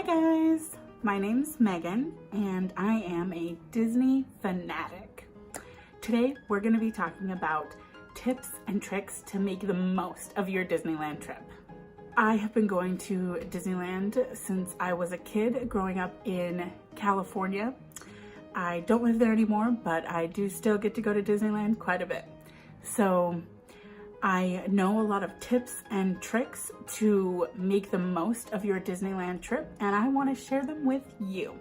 Hi guys, my name's Megan and I am a Disney fanatic. Today we're going to be talking about tips and tricks to make the most of your Disneyland trip. I have been going to Disneyland since I was a kid growing up in California. I don't live there anymore, but I do still get to go to Disneyland quite a bit. So I know a lot of tips and tricks to make the most of your Disneyland trip, and I want to share them with you.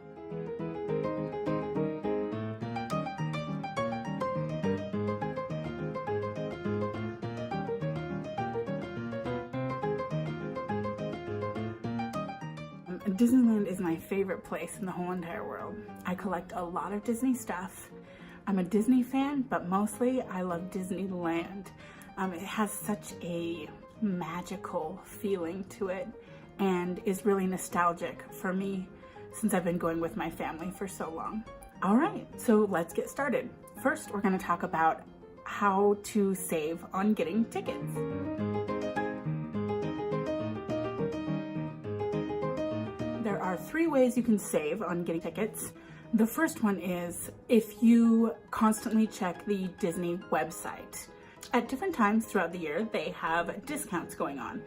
Disneyland is my favorite place in the whole entire world. I collect a lot of Disney stuff. I'm a Disney fan, but mostly I love Disneyland. It has such a magical feeling to it and is really nostalgic for me since I've been going with my family for so long. All right, so let's get started. First, we're going to talk about how to save on getting tickets. There are 3 ways you can save on getting tickets. The first one is if you constantly check the Disney website. At different times throughout the year, they have discounts going on.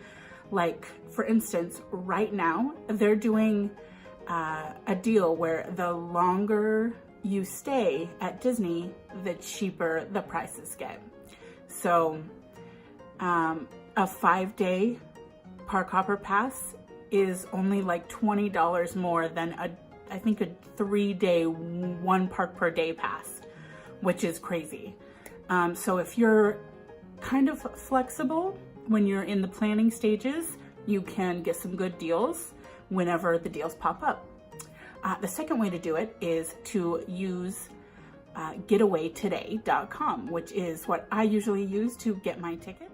Like, for instance, right now, they're doing a deal where the longer you stay at Disney, the cheaper the prices get. So, a 5-day park hopper pass is only like $20 more than I think a 3-day 1 park per day pass, which is crazy. So if you're kind of flexible when you're in the planning stages, you can get some good deals whenever the deals pop up. The second way to do it is to use getawaytoday.com, which is what I usually use to get my tickets.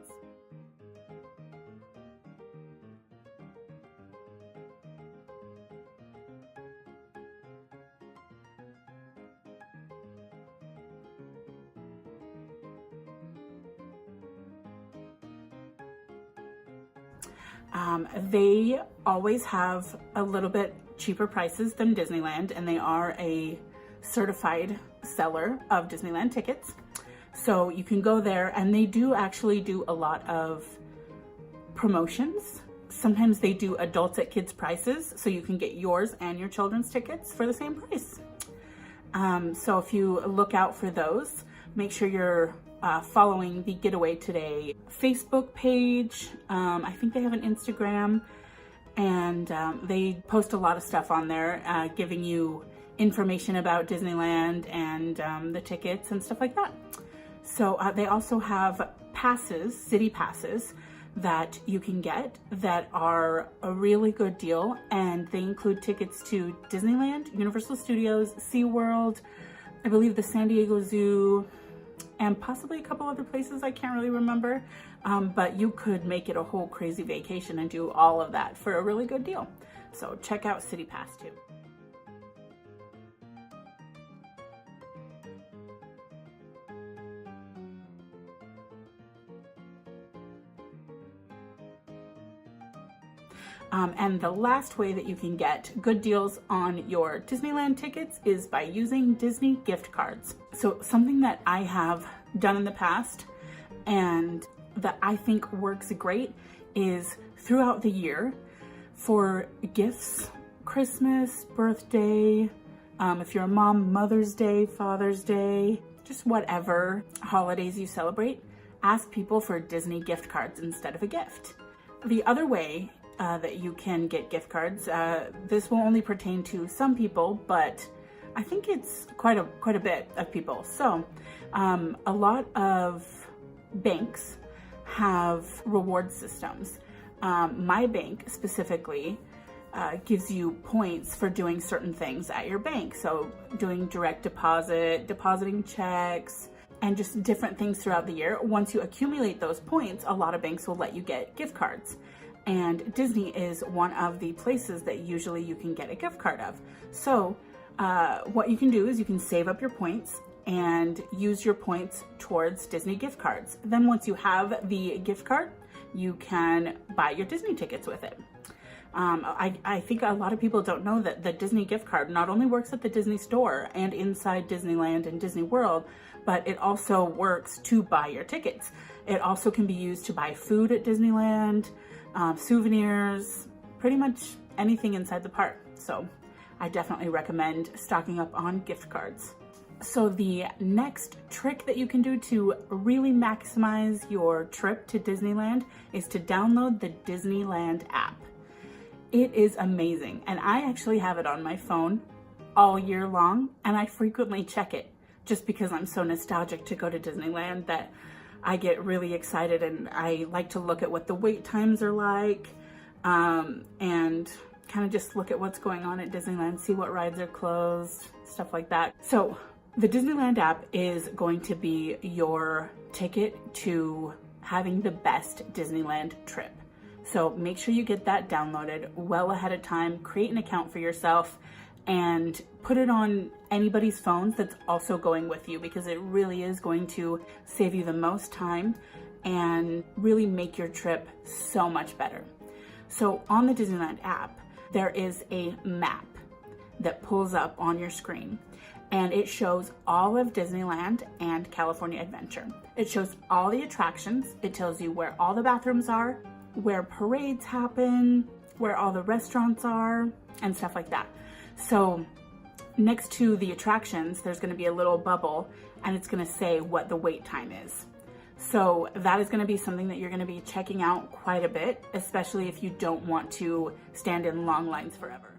They always have a little bit cheaper prices than Disneyland, and they are a certified seller of Disneyland tickets. So you can go there, and they do actually do a lot of promotions. Sometimes they do adults at kids prices, so you can get yours and your children's tickets for the same price. So if you look out for those, make sure you're following the Getaway Today Facebook page. I think they have an Instagram, and they post a lot of stuff on there giving you information about Disneyland and the tickets and stuff like that. So they also have passes, city passes, that you can get that are a really good deal, and they include tickets to Disneyland, Universal Studios, SeaWorld, I believe the San Diego Zoo, and possibly a couple other places I can't really remember, but you could make it a whole crazy vacation and do all of that for a really good deal. So check out City Pass too. And the last way that you can get good deals on your Disneyland tickets is by using Disney gift cards. So something that I have done in the past and that I think works great is throughout the year for gifts, Christmas, birthday, if you're a mom, Mother's Day, Father's Day, just whatever holidays you celebrate, ask people for Disney gift cards instead of a gift. The other way that you can get gift cards. This will only pertain to some people, but I think it's quite a bit of people. So a lot of banks have reward systems. My bank specifically gives you points for doing certain things at your bank. So doing direct deposit, depositing checks, and just different things throughout the year. Once you accumulate those points, a lot of banks will let you get gift cards. And Disney is one of the places that usually you can get a gift card of. So what you can do is you can save up your points and use your points towards Disney gift cards. Then once you have the gift card, you can buy your Disney tickets with it. I think a lot of people don't know that the Disney gift card not only works at the Disney store and inside Disneyland and Disney World, but it also works to buy your tickets. It also can be used to buy food at Disneyland, souvenirs, pretty much anything inside the park. So I definitely recommend stocking up on gift cards. So the next trick that you can do to really maximize your trip to Disneyland is to download the Disneyland app. It is amazing, and I actually have it on my phone all year long, and I frequently check it just because I'm so nostalgic to go to Disneyland that I get really excited, and I like to look at what the wait times are like, and kind of just look at what's going on at Disneyland, see what rides are closed, stuff like that. So the Disneyland app is going to be your ticket to having the best Disneyland trip. So make sure you get that downloaded well ahead of time, create an account for yourself, and put it on anybody's phones that's also going with you, because it really is going to save you the most time and really make your trip so much better. So on the Disneyland app, there is a map that pulls up on your screen, and it shows all of Disneyland and California Adventure. It shows all the attractions. It tells you where all the bathrooms are, where parades happen, where all the restaurants are, and stuff like that. So next to the attractions, there's going to be a little bubble, and it's going to say what the wait time is. So that is going to be something that you're going to be checking out quite a bit, especially if you don't want to stand in long lines forever.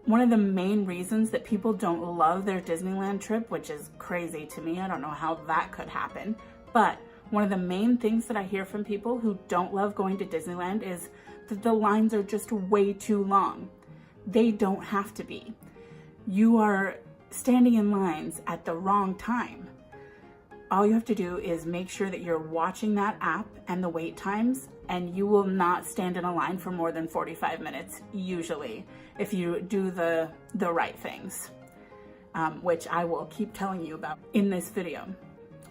One of the main reasons that people don't love their Disneyland trip, which is crazy to me, I don't know how that could happen, but one of the main things that I hear from people who don't love going to Disneyland is that the lines are just way too long. They don't have to be. You are standing in lines at the wrong time. All you have to do is make sure that you're watching that app and the wait times, and you will not stand in a line for more than 45 minutes, usually, if you do the right things, which I will keep telling you about in this video.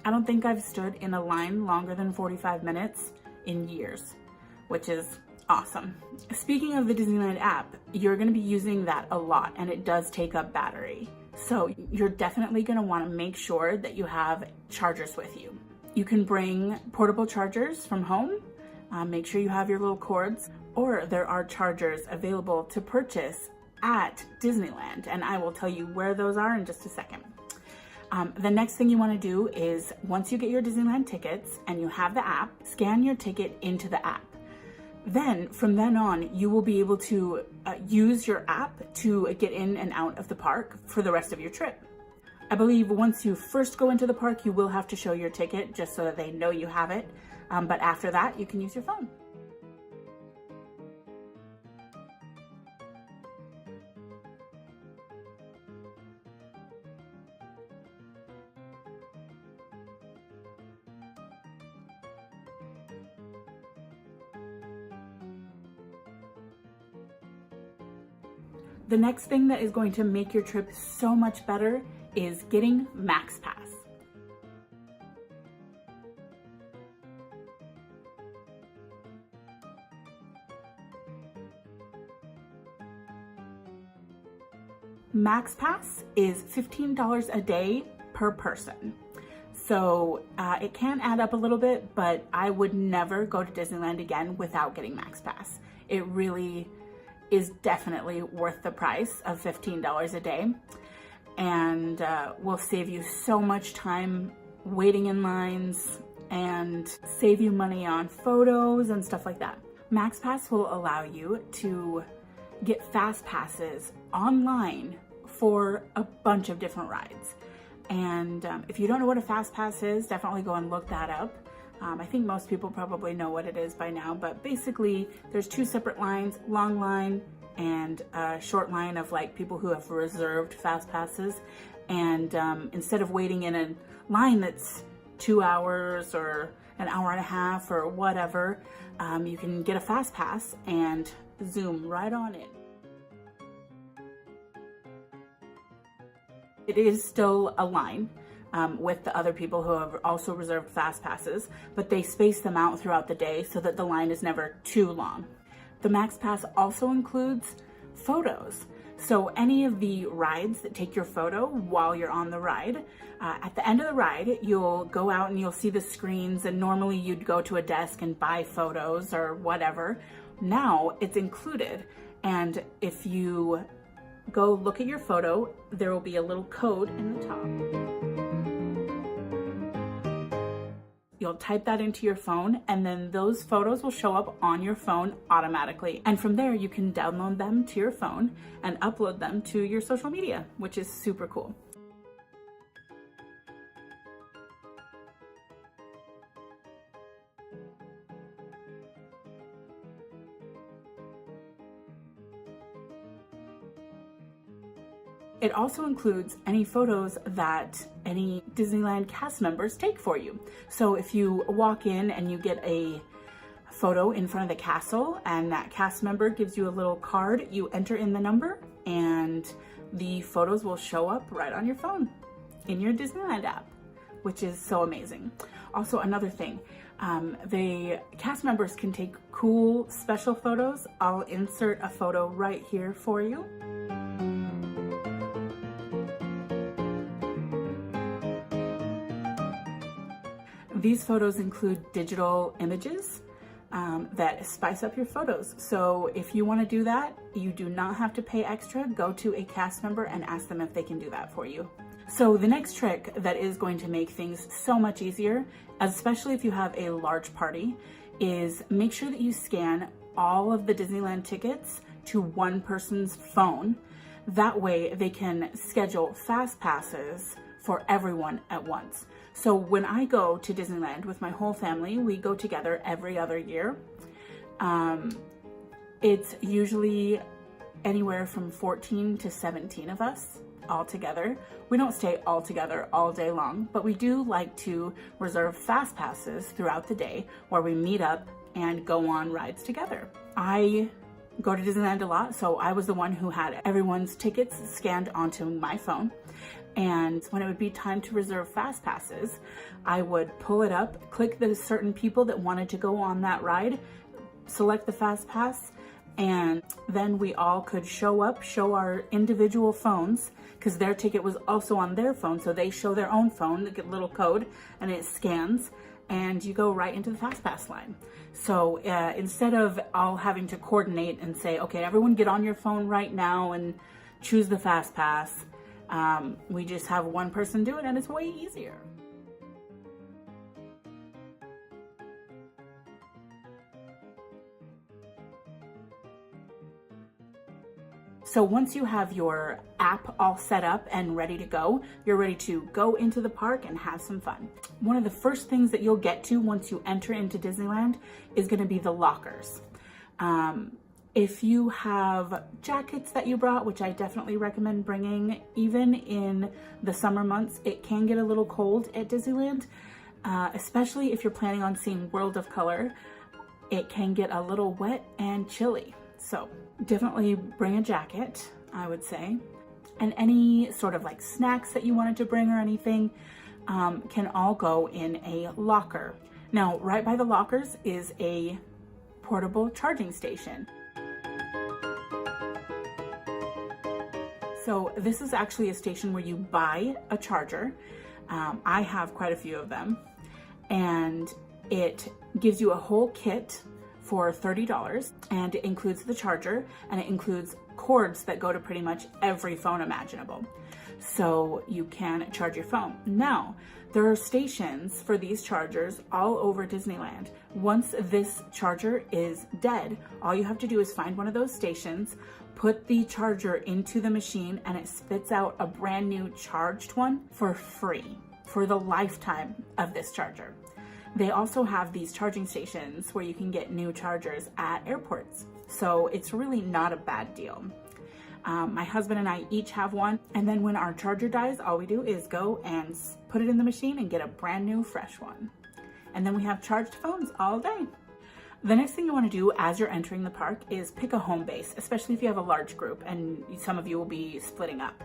I don't think I've stood in a line longer than 45 minutes in years, which is awesome. Speaking of the Disneyland app, you're gonna be using that a lot, and it does take up battery. So you're definitely gonna wanna make sure that you have chargers with you. You can bring portable chargers from home. Make sure you have your little cords, or there are chargers available to purchase at Disneyland, and I will tell you where those are in just a second. The next thing you want to do is, once you get your Disneyland tickets and you have the app, scan your ticket into the app. Then from then on, you will be able to use your app to get in and out of the park for the rest of your trip. I believe once you first go into the park, you will have to show your ticket just so that they know you have it. But after that, you can use your phone. The next thing that is going to make your trip so much better is getting Max Pass. Max Pass is $15 a day per person. So it can add up a little bit, but I would never go to Disneyland again without getting Max Pass. It really is definitely worth the price of $15 a day, and will save you so much time waiting in lines and save you money on photos and stuff like that. MaxPass will allow you to get fast passes online for a bunch of different rides. And if you don't know what a fast pass is, definitely go and look that up. I think most people probably know what it is by now, but basically there's two separate lines, long line and a short line of like people who have reserved fast passes. And instead of waiting in a line that's 2 hours or an hour and a half or whatever, you can get a fast pass and zoom right on in. It is still a line with the other people who have also reserved fast passes, but they space them out throughout the day so that the line is never too long. The MaxPass also includes photos. So any of the rides that take your photo while you're on the ride, at the end of the ride, you'll go out and you'll see the screens, and normally you'd go to a desk and buy photos or whatever. Now it's included, and if you go look at your photo, there will be a little code in the top. You'll type that into your phone, and then those photos will show up on your phone automatically. And from there, you can download them to your phone and upload them to your social media, which is super cool. It also includes any photos that any Disneyland cast members take for you. So if you walk in and you get a photo in front of the castle and that cast member gives you a little card, you enter in the number and the photos will show up right on your phone in your Disneyland app, which is so amazing. Also, another thing, the cast members can take cool special photos. I'll insert a photo right here for you. These photos include digital images that spice up your photos. So if you want to do that, you do not have to pay extra. Go to a cast member and ask them if they can do that for you. So the next trick that is going to make things so much easier, especially if you have a large party, is make sure that you scan all of the Disneyland tickets to one person's phone. That way they can schedule fast passes for everyone at once. So when I go to Disneyland with my whole family, we go together every other year. It's usually anywhere from 14 to 17 of us all together. We don't stay all together all day long, but we do like to reserve fast passes throughout the day where we meet up and go on rides together. I go to Disneyland a lot, so I was the one who had everyone's tickets scanned onto my phone. And when it would be time to reserve fast passes, I would pull it up, click the certain people that wanted to go on that ride, select the fast pass, and then we all could show up, show our individual phones, because their ticket was also on their phone, so they show their own phone, they get a little code, and it scans, and you go right into the fast pass line. So instead of all having to coordinate and say, okay, everyone get on your phone right now and choose the fast pass, we just have one person do it, and it's way easier. So once you have your app all set up and ready to go, you're ready to go into the park and have some fun. One of the first things that you'll get to once you enter into Disneyland is going to be the lockers. If you have jackets that you brought, which I definitely recommend bringing, even in the summer months, it can get a little cold at Disneyland, especially if you're planning on seeing World of Color. It can get a little wet and chilly. So definitely bring a jacket, I would say. And any sort of like snacks that you wanted to bring or anything can all go in a locker. Now, right by the lockers is a portable charging station. So this is actually a station where you buy a charger. I have quite a few of them, and it gives you a whole kit for $30, and it includes the charger and it includes cords that go to pretty much every phone imaginable. So you can charge your phone. Now, there are stations for these chargers all over Disneyland. Once this charger is dead, all you have to do is find one of those stations, put the charger into the machine, and it spits out a brand new charged one for free for the lifetime of this charger. They also have these charging stations where you can get new chargers at airports. So it's really not a bad deal. My husband and I each have one, and then when our charger dies, all we do is go and put it in the machine and get a brand new fresh one. And then we have charged phones all day. The next thing you want to do as you're entering the park is pick a home base, especially if you have a large group and some of you will be splitting up.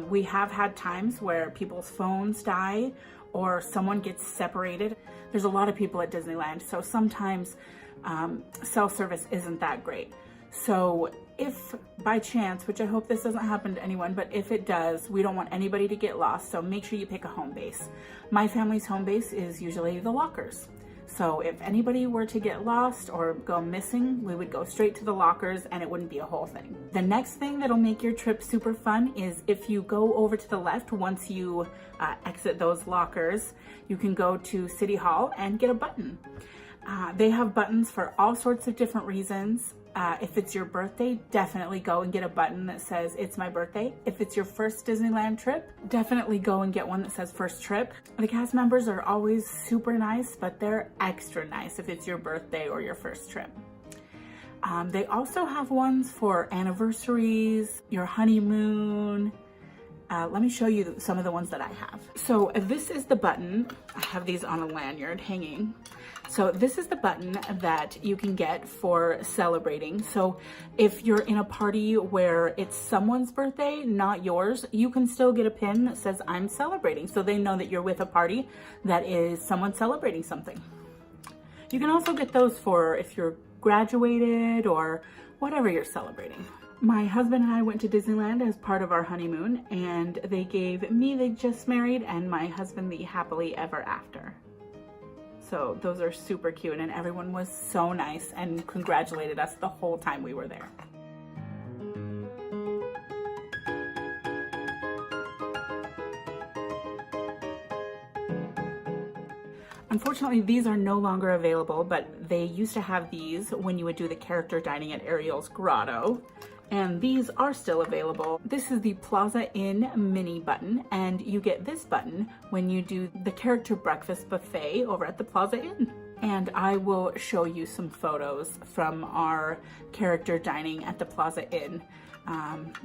We have had times where people's phones die or someone gets separated. There's a lot of people at Disneyland, so sometimes cell service isn't that great. So if by chance, which I hope this doesn't happen to anyone, but if it does, we don't want anybody to get lost, so make sure you pick a home base. My family's home base is usually the lockers. So if anybody were to get lost or go missing, we would go straight to the lockers and it wouldn't be a whole thing. The next thing that'll make your trip super fun is if you go over to the left, once you exit those lockers, you can go to City Hall and get a button. They have buttons for all sorts of different reasons. If it's your birthday, definitely go and get a button that says it's my birthday. If it's your first Disneyland trip, definitely go and get one that says first trip. The cast members are always super nice, but they're extra nice if it's your birthday or your first trip. They also have ones for anniversaries, your honeymoon. Let me show you some of the ones that I have. So this is the button. I have these on a lanyard hanging. So this is the button that you can get for celebrating. So if you're in a party where it's someone's birthday, not yours, you can still get a pin that says I'm celebrating. So they know that you're with a party that is someone celebrating something. You can also get those for if you're graduated or whatever you're celebrating. My husband and I went to Disneyland as part of our honeymoon, and they gave me the just married and my husband the happily ever after. So those are super cute, and everyone was so nice and congratulated us the whole time we were there. Unfortunately, these are no longer available, but they used to have these when you would do the character dining at Ariel's Grotto. And these are still available. This is the Plaza Inn mini button, and you get this button when you do the character breakfast buffet over at the Plaza Inn. And I will show you some photos from our character dining at the Plaza Inn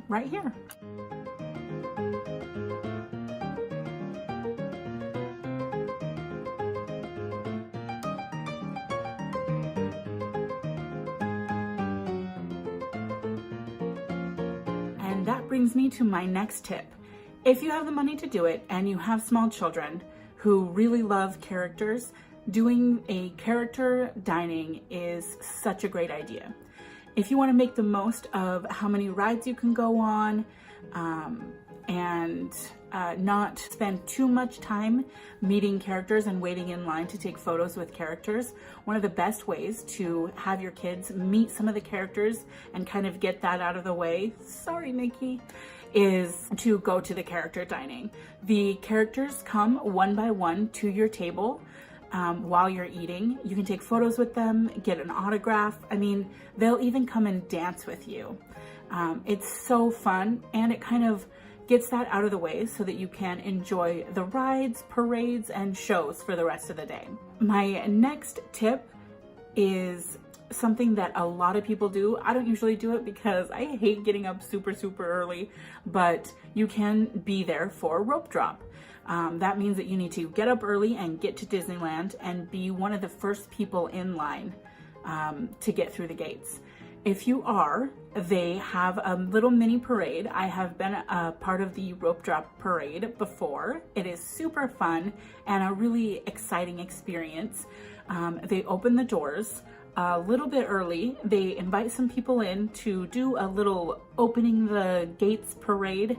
right here. And that brings me to my next tip. If you have the money to do it and you have small children who really love characters, doing a character dining is such a great idea. If you want to make the most of how many rides you can go on and not spend too much time meeting characters and waiting in line to take photos with characters, one of the best ways to have your kids meet some of the characters and kind of get that out of the way, sorry Mickey, is to go to the character dining. The characters come one by one to your table while you're eating. You can take photos with them, get an autograph. I mean, they'll even come and dance with you. It's so fun, and it kind of gets that out of the way so that you can enjoy the rides, parades, and shows for the rest of the day. My next tip is something that a lot of people do. I don't usually do it because I hate getting up super early, but you can be there for rope drop. That means that you need to get up early and get to Disneyland and be one of the first people in line to get through the gates. If you are, they have a little mini parade. I have been a part of the rope drop parade before. It is super fun and a really exciting experience. They open the doors a little bit early. They invite some people in to do a little opening the gates parade,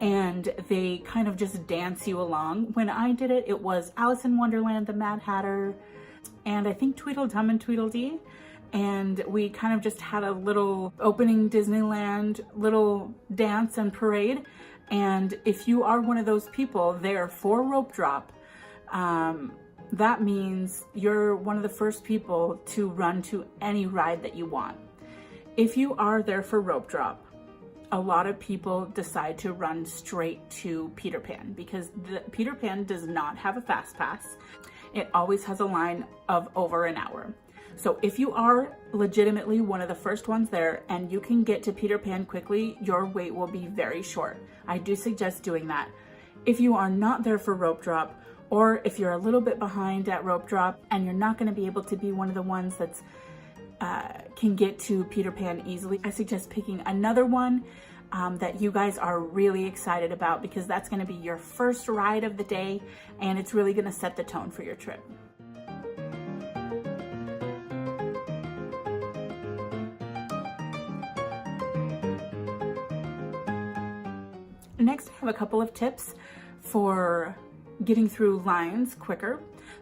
and they kind of just dance you along. When I did it, it was Alice in Wonderland, the Mad Hatter, and I think Tweedledum and Tweedledee. and we kind of just had a little opening Disneyland little dance and parade. And if you are one of those people there for rope drop, that means you're one of the first people to run to any ride that you want. If you are there for rope drop, a lot of people decide to run straight to Peter Pan because Peter Pan does not have a fast pass. It always has a line of over an hour. So if you are legitimately one of the first ones there and you can get to Peter Pan quickly, your wait will be very short. I do suggest doing that. If you are not there for rope drop, or if you're a little bit behind at rope drop and you're not going to be able to be one of the ones that's can get to Peter Pan easily, I suggest picking another one that you guys are really excited about, because that's going to be your first ride of the day and it's really going to set the tone for your trip. Next, I have a couple of tips for getting through lines quicker.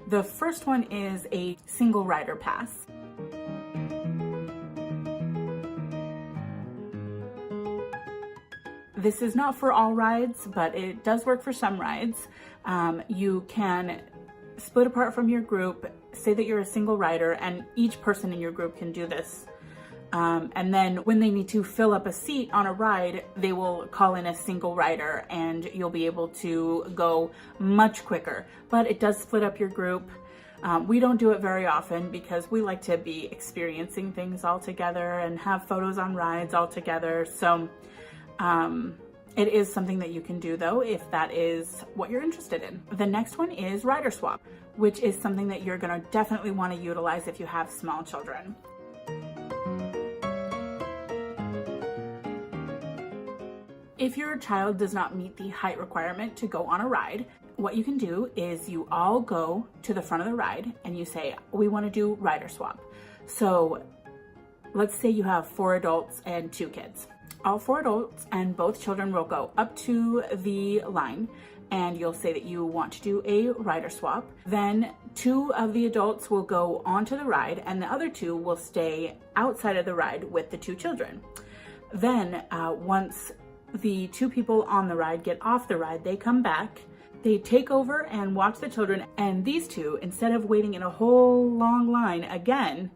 The first one is a single rider pass. This is not for all rides, but it does work for some rides. You can split apart from your group, say that you're a single rider, and each person in your group can do this. And then when they need to fill up a seat on a ride, they will call in a single rider and you'll be able to go much quicker. But it does split up your group. We don't do it very often because we like to be experiencing things all together and have photos on rides all together. So it is something that you can do though, if that is what you're interested in. The next one is rider swap, which is something that you're gonna definitely wanna utilize if you have small children. If your child does not meet the height requirement to go on a ride, what you can do is you all go to the front of the ride and you say, we want to do rider swap. So let's say you have 4 adults and 2 kids. All 4 adults and both children will go up to the line and you'll say that you want to do a rider swap. Then 2 of the adults will go onto the ride and the other 2 will stay outside of the ride with the 2 children. Then once the 2 people on the ride get off the ride, they come back, they take over and watch the children, and these 2, instead of waiting in a whole long line again,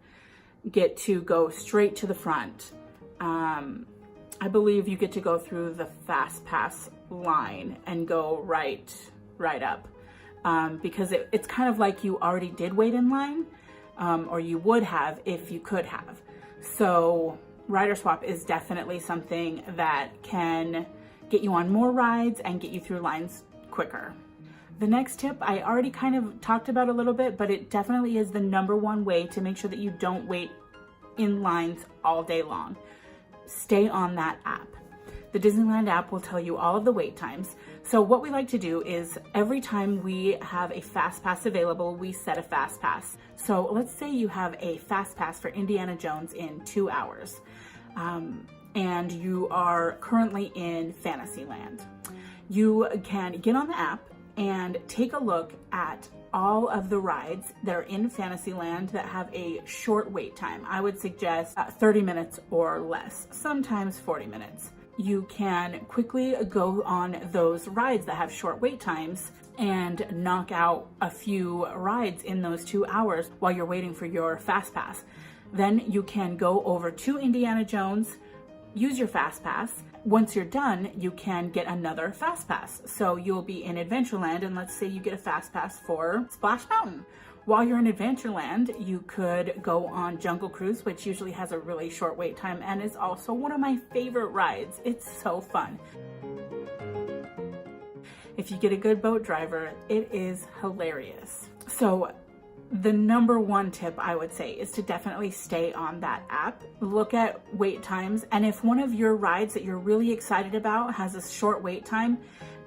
get to go straight to the front. I believe you get to go through the fast pass line and go right up, because it's kind of like you already did wait in line, or you would have if you could have. So rider swap is definitely something that can get you on more rides and get you through lines quicker. The next tip I already kind of talked about a little bit, but it definitely is the #1 way to make sure that you don't wait in lines all day long. Stay on that app. The Disneyland app will tell you all of the wait times. So what we like to do is every time we have a fast pass available, we set a fast pass. So let's say you have a fast pass for Indiana Jones in 2 hours, and you are currently in Fantasyland. You can get on the app and take a look at all of the rides that are in Fantasyland that have a short wait time. I would suggest 30 minutes or less, sometimes 40 minutes. You can quickly go on those rides that have short wait times and knock out a few rides in those 2 hours while you're waiting for your fast pass. Then you can go over to Indiana Jones, use your fast pass. Once you're done, you can get another fast pass. So you'll be in Adventureland, and let's say you get a fast pass for Splash Mountain. While you're in Adventureland, you could go on Jungle Cruise, which usually has a really short wait time and is also one of my favorite rides. It's so fun. If you get a good boat driver, it is hilarious. So the #1 tip I would say is to definitely stay on that app. Look at wait times, and if one of your rides that you're really excited about has a short wait time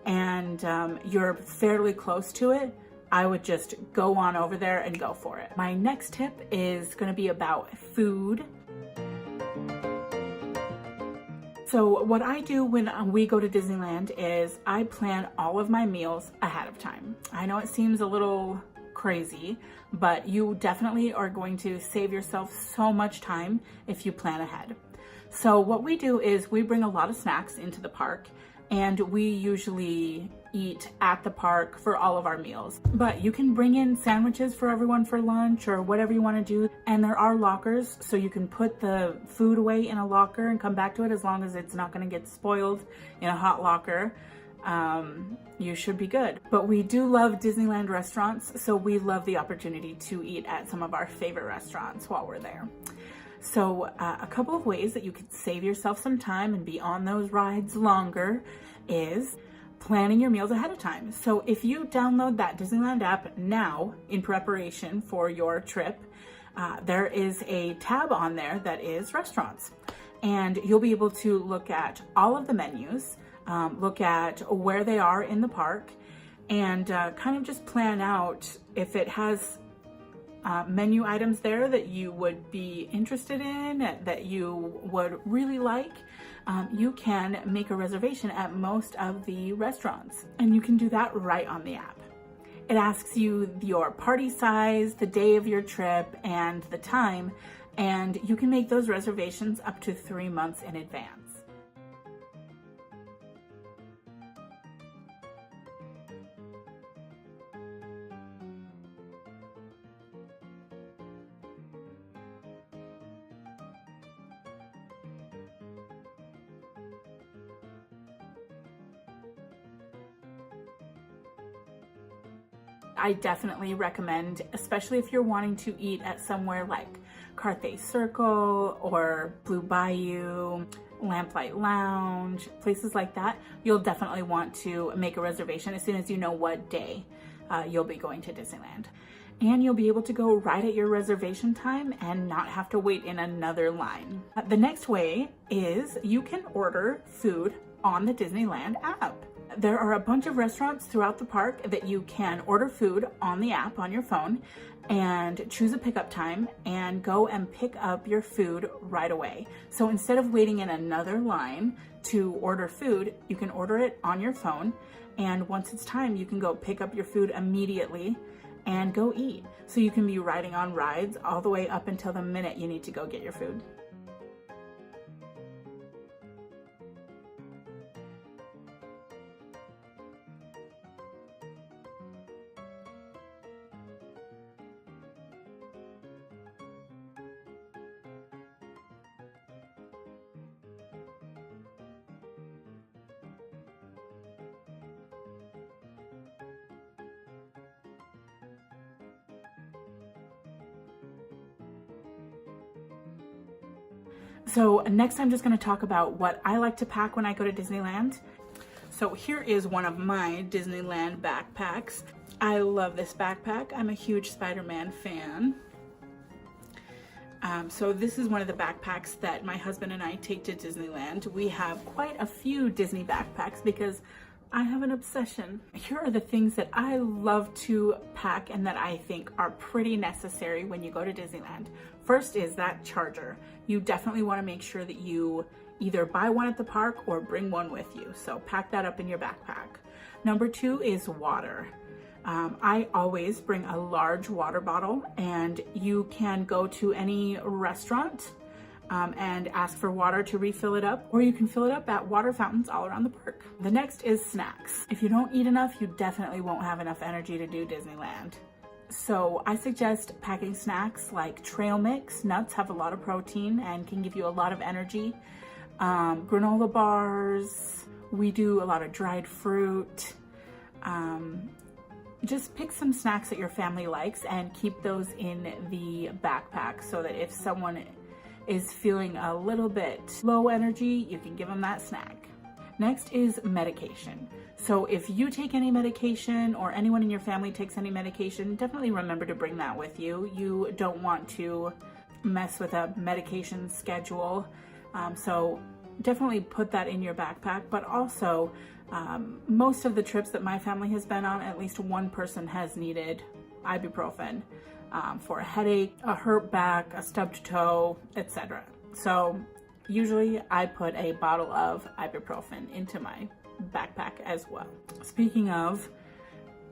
and you're fairly close to it, I would just go on over there and go for it. My next tip is going to be about food. So what I do when we go to Disneyland is I plan all of my meals ahead of time. I know it seems a little crazy, but you definitely are going to save yourself so much time if you plan ahead. So what we do is we bring a lot of snacks into the park, and we usually eat at the park for all of our meals. But you can bring in sandwiches for everyone for lunch or whatever you want to do. And there are lockers, so you can put the food away in a locker and come back to it as long as it's not going to get spoiled in a hot locker. You should be good. But we do love Disneyland restaurants, so we love the opportunity to eat at some of our favorite restaurants while we're there. So a couple of ways that you could save yourself some time and be on those rides longer is planning your meals ahead of time. So if you download that Disneyland app now in preparation for your trip, there is a tab on there that is restaurants. And you'll be able to look at all of the menus, look at where they are in the park, and kind of just plan out if it has menu items there that you would be interested in, that you would really like. You can make a reservation at most of the restaurants, and you can do that right on the app. It asks you your party size, the day of your trip, and the time, and you can make those reservations up to 3 months in advance. I definitely recommend, especially if you're wanting to eat at somewhere like Carthay Circle or Blue Bayou, Lamplight Lounge, places like that, you'll definitely want to make a reservation as soon as you know what day you'll be going to Disneyland. And you'll be able to go right at your reservation time and not have to wait in another line. The next way is you can order food on the Disneyland app. There are a bunch of restaurants throughout the park that you can order food on the app on your phone and choose a pickup time and go and pick up your food right away. So instead of waiting in another line to order food, you can order it on your phone, and once it's time, you can go pick up your food immediately and go eat. So you can be riding on rides all the way up until the minute you need to go get your food. So next I'm just going to talk about what I like to pack when I go to Disneyland. So here is one of my Disneyland backpacks. I love this backpack. I'm a huge Spider-Man fan. So this is one of the backpacks that my husband and I take to Disneyland. We have quite a few Disney backpacks because I have an obsession. Here are the things that I love to pack and that I think are pretty necessary when you go to Disneyland. First is that charger. You definitely want to make sure that you either buy one at the park or bring one with you. So pack that up in your backpack. Number 2 is water. I always bring a large water bottle, and you can go to any restaurant and ask for water to refill it up, or you can fill it up at water fountains all around the park. The next is snacks. If you don't eat enough, you definitely won't have enough energy to do Disneyland. So I suggest packing snacks like trail mix. Nuts have a lot of protein and can give you a lot of energy. Granola bars. We do a lot of dried fruit. Just pick some snacks that your family likes and keep those in the backpack so that if someone is feeling a little bit low energy, you can give them that snack. Next is medication. So if you take any medication or anyone in your family takes any medication, definitely remember to bring that with you. You don't want to mess with a medication schedule. So definitely put that in your backpack, but also most of the trips that my family has been on, at least one person has needed ibuprofen for a headache, a hurt back, a stubbed toe, etc. So usually I put a bottle of ibuprofen into my backpack as well. Speaking of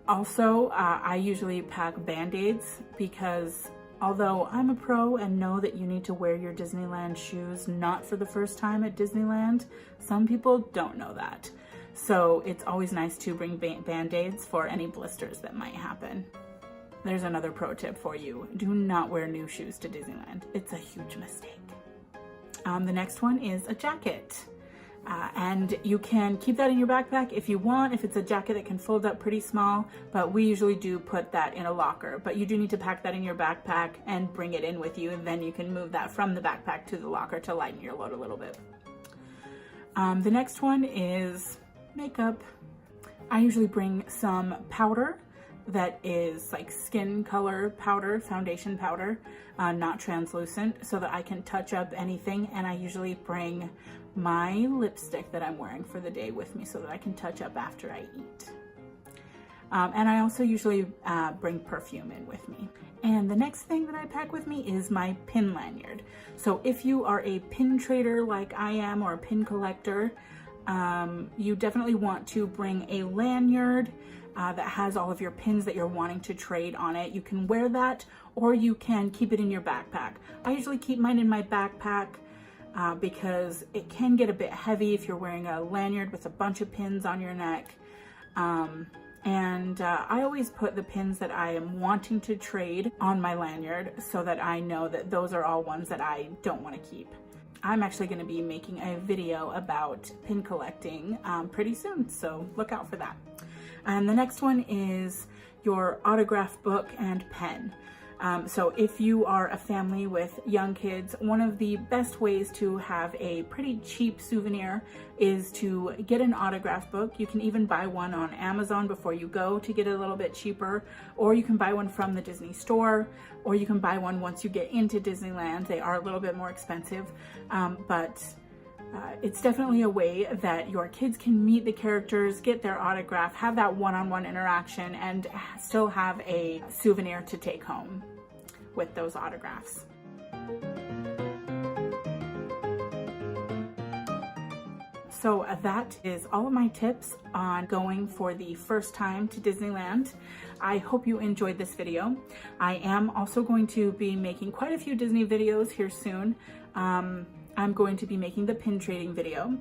Also, I usually pack Band-Aids because although I'm a pro and know that you need to wear your Disneyland shoes not for the first time at Disneyland, some people don't know that. So it's always nice to bring Band-Aids for any blisters that might happen. There's another pro tip for you. Do not wear new shoes to Disneyland. It's a huge mistake. The next one is a jacket. And you can keep that in your backpack if you want, if it's a jacket that can fold up pretty small, but we usually do put that in a locker. But you do need to pack that in your backpack and bring it in with you, and then you can move that from the backpack to the locker to lighten your load a little bit. The next one is makeup. I usually bring some powder that is like skin color powder, foundation powder, not translucent, so that I can touch up anything. And I usually bring my lipstick that I'm wearing for the day with me so that I can touch up after I eat. And I also usually bring perfume in with me. And the next thing that I pack with me is my pin lanyard. So if you are a pin trader like I am, or a pin collector, you definitely want to bring a lanyard that has all of your pins that you're wanting to trade on it. You can wear that, or you can keep it in your backpack. I usually keep mine in my backpack because it can get a bit heavy if you're wearing a lanyard with a bunch of pins on your neck. I always put the pins that I am wanting to trade on my lanyard so that I know that those are all ones that I don't want to keep. I'm actually going to be making a video about pin collecting pretty soon, so look out for that. And the next one is your autograph book and pen. So if you are a family with young kids, one of the best ways to have a pretty cheap souvenir is to get an autograph book. You can even buy one on Amazon before you go to get it a little bit cheaper, or you can buy one from the Disney store, or you can buy one once you get into Disneyland. They are a little bit more expensive, but it's definitely a way that your kids can meet the characters, get their autograph, have that one-on-one interaction, and still have a souvenir to take home with those autographs. So that is all of my tips on going for the first time to Disneyland. I hope you enjoyed this video. I am also going to be making quite a few Disney videos here soon. I'm going to be making the pin trading video.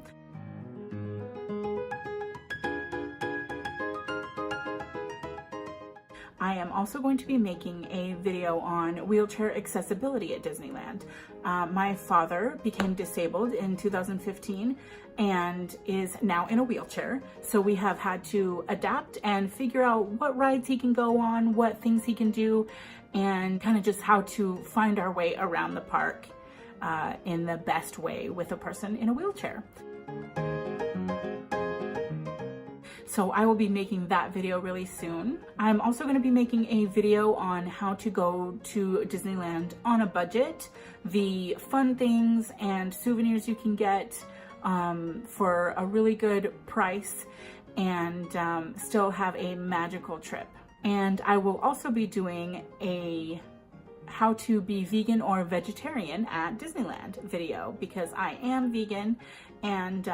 I am also going to be making a video on wheelchair accessibility at Disneyland. My father became disabled in 2015 and is now in a wheelchair. So we have had to adapt and figure out what rides he can go on, what things he can do, and kind of just how to find our way around the park in the best way with a person in a wheelchair. So I will be making that video really soon. I'm also going to be making a video on how to go to Disneyland on a budget, the fun things and souvenirs you can get for a really good price, and still have a magical trip. And I will also be doing a how to be vegan or vegetarian at Disneyland video, because I am vegan, and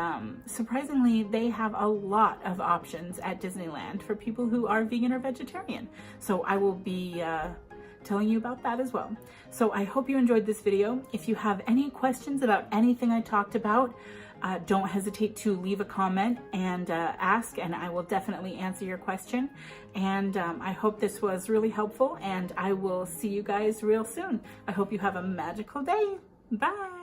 surprisingly they have a lot of options at Disneyland for people who are vegan or vegetarian. So I will be telling you about that as well. So I hope you enjoyed this video. If you have any questions about anything I talked about, don't hesitate to leave a comment and ask, and I will definitely answer your question. And I hope this was really helpful, and I will see you guys real soon. I hope you have a magical day. Bye.